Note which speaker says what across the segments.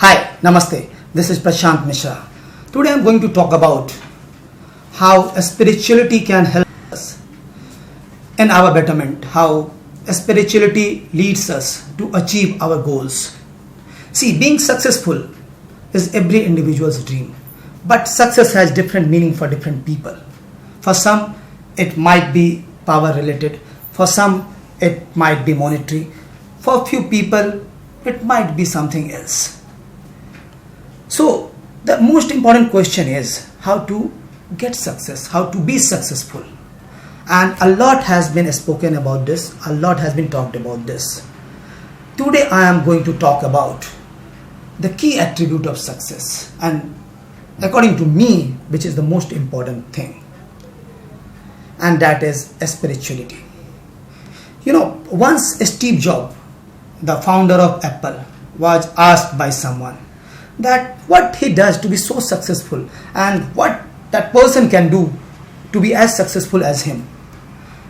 Speaker 1: Hi, Namaste. This is Prashant Mishra. Today I am going to talk about how spirituality can help us in our betterment, how spirituality leads us to achieve our goals. See, being successful is every individual's dream, but success has different meaning for different people. For some, it might be power related, for some, it might be monetary, for a few people, it might be something else. So, the most important question is how to get success, how to be successful. And a lot has been spoken about this, a lot has been talked about this. Today I am going to talk about the key attribute of success, and according to me, which is the most important thing, and that is spirituality. Once Steve Jobs, the founder of Apple, was asked by someone that what he does to be so successful and what that person can do to be as successful as him.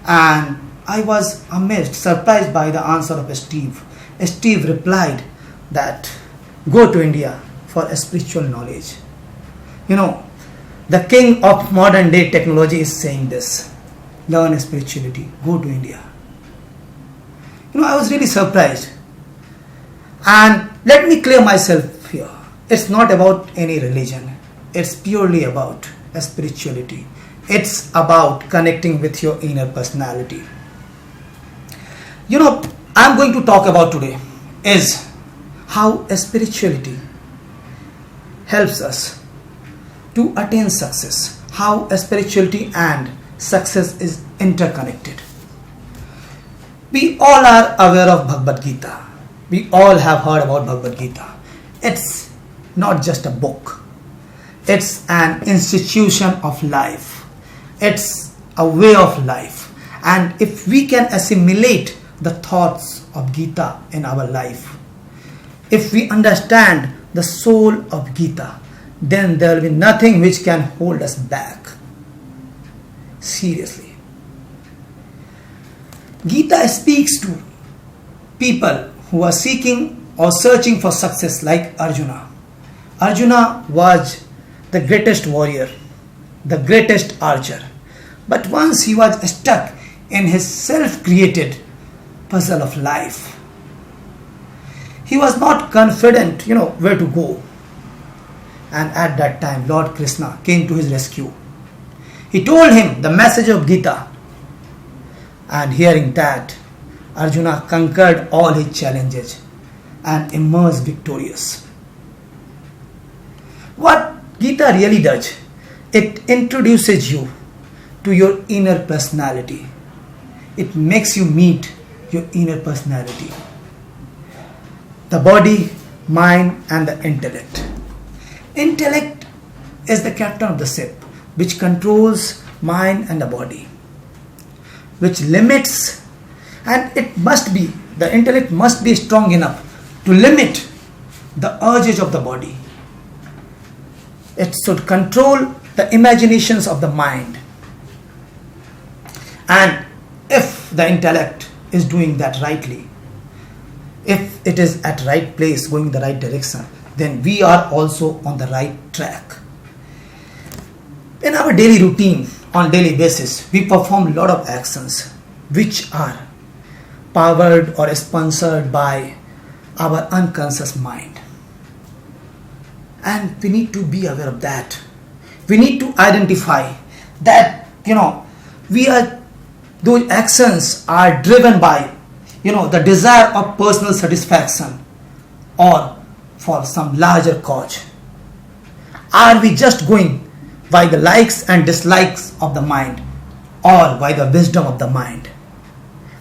Speaker 1: And I was amazed, surprised by the answer of Steve. Steve replied that go to India for a spiritual knowledge. The king of modern day technology is saying this. Learn spirituality, go to India. I was really surprised. And let me clear myself here. It's not about any religion. It's purely about spirituality. It's about connecting with your inner personality. I'm going to talk about today is how spirituality helps us to attain success. How spirituality and success is interconnected. We all are aware of Bhagavad Gita. We all have heard about Bhagavad Gita. It's not just a book. It's an institution of life. It's a way of life. And if we can assimilate the thoughts of Gita in our life, if we understand the soul of Gita, then there will be nothing which can hold us back. Seriously. Gita speaks to people who are seeking or searching for success like Arjuna. Arjuna was the greatest warrior, the greatest archer. But once he was stuck in his self-created puzzle of life, he was not confident, where to go. And at that time, Lord Krishna came to his rescue. He told him the message of Gita. And hearing that, Arjuna conquered all his challenges and emerged victorious. What Gita really does, it introduces you to your inner personality. It makes you meet your inner personality. The body, mind, and the intellect. Intellect is the captain of the ship, which controls mind and the body, which limits, and the intellect must be strong enough to limit the urges of the body. It should control the imaginations of the mind. And if the intellect is doing that rightly, if it is at right place, going the right direction, then we are also on the right track. In our daily routine, on daily basis, we perform a lot of actions which are powered or sponsored by our unconscious mind. And we need to be aware of that. We need to identify that, those actions are driven by, the desire of personal satisfaction or for some larger cause. Are we just going by the likes and dislikes of the mind or by the wisdom of the mind?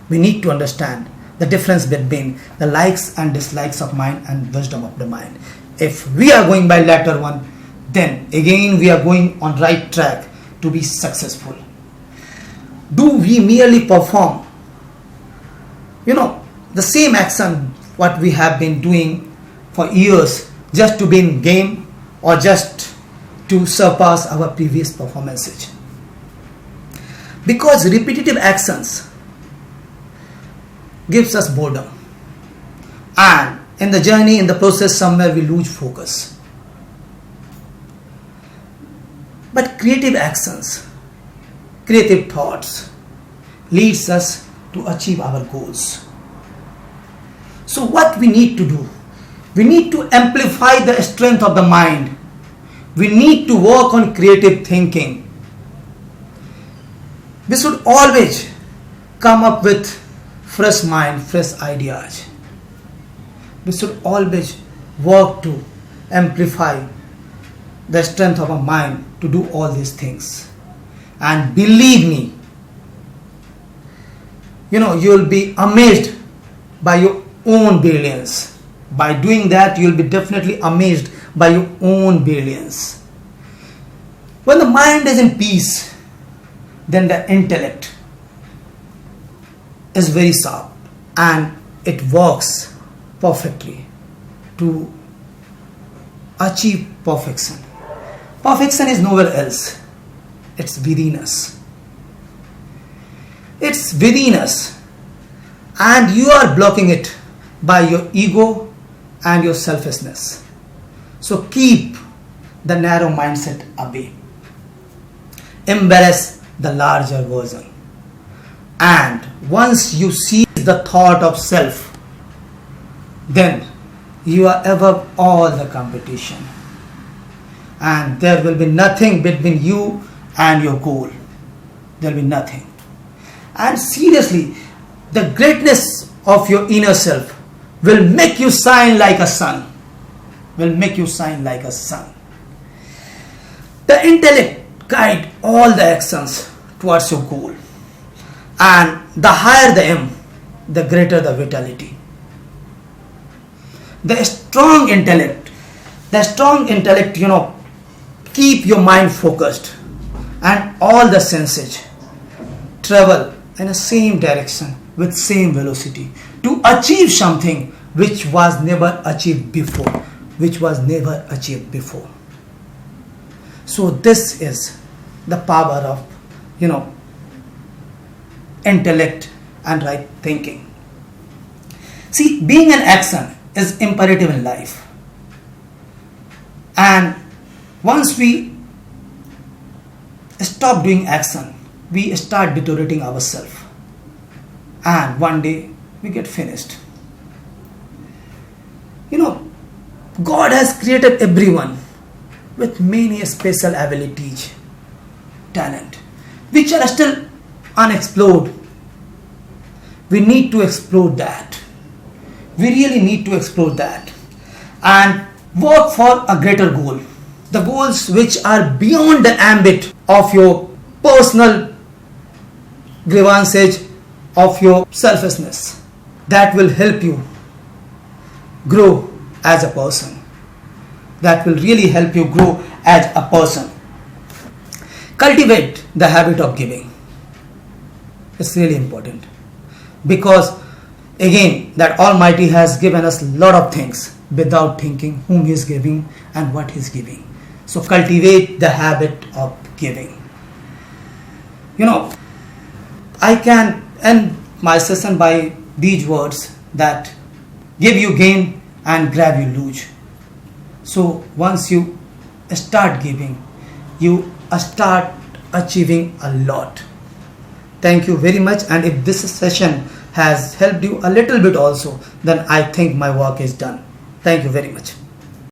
Speaker 1: We need to understand the difference between the likes and dislikes of mind and wisdom of the mind. If we are going by latter one, then again we are going on right track to be successful. Do we merely perform, the same action what we have been doing for years just to be in game or just to surpass our previous performances? Because repetitive actions gives us boredom, and in the journey, in the process, somewhere we lose focus. But creative actions, creative thoughts leads us to achieve our goals. So what we need to do? We need to amplify the strength of the mind. We need to work on creative thinking. We should always come up with fresh mind, fresh ideas. We should always work to amplify the strength of our mind to do all these things. And believe me, you will be amazed by your own brilliance. By doing that, you will be definitely amazed by your own brilliance. When the mind is in peace, then the intellect is very sharp and it works perfectly to achieve perfection. Perfection is nowhere else. It's within us. It's within us, and you are blocking it by your ego and your selfishness. So keep the narrow mindset away. Embrace the larger version. And once you see the thought of self, then you are above all the competition. And there will be nothing between you and your goal. There will be nothing. And seriously, the greatness of your inner self will make you shine like a sun. Will make you shine like a sun. The intellect guides all the actions towards your goal. And the higher the aim, the greater the vitality. The strong intellect, keep your mind focused, and all the senses travel in the same direction with same velocity to achieve something which was never achieved before. So this is the power of intellect and right thinking. See, being an action is imperative in life, and once we stop doing action, we start deteriorating ourselves, and one day we get finished. God has created everyone with many special abilities, talent, which are still unexplored. We need to explore that. We really need to explore that and work for a greater goal. The goals which are beyond the ambit of your personal grievances, of your selfishness. That will help you grow as a person. That will really help you grow as a person. Cultivate the habit of giving. It's really important, because again, that Almighty has given us a lot of things without thinking whom He is giving and what He is giving. So cultivate the habit of giving. I can end my session by these words, that give you gain and grab you lose. So once you start giving, you start achieving a lot. Thank you very much, and if this session has helped you a little bit also, then I think my work is done. Thank you very much.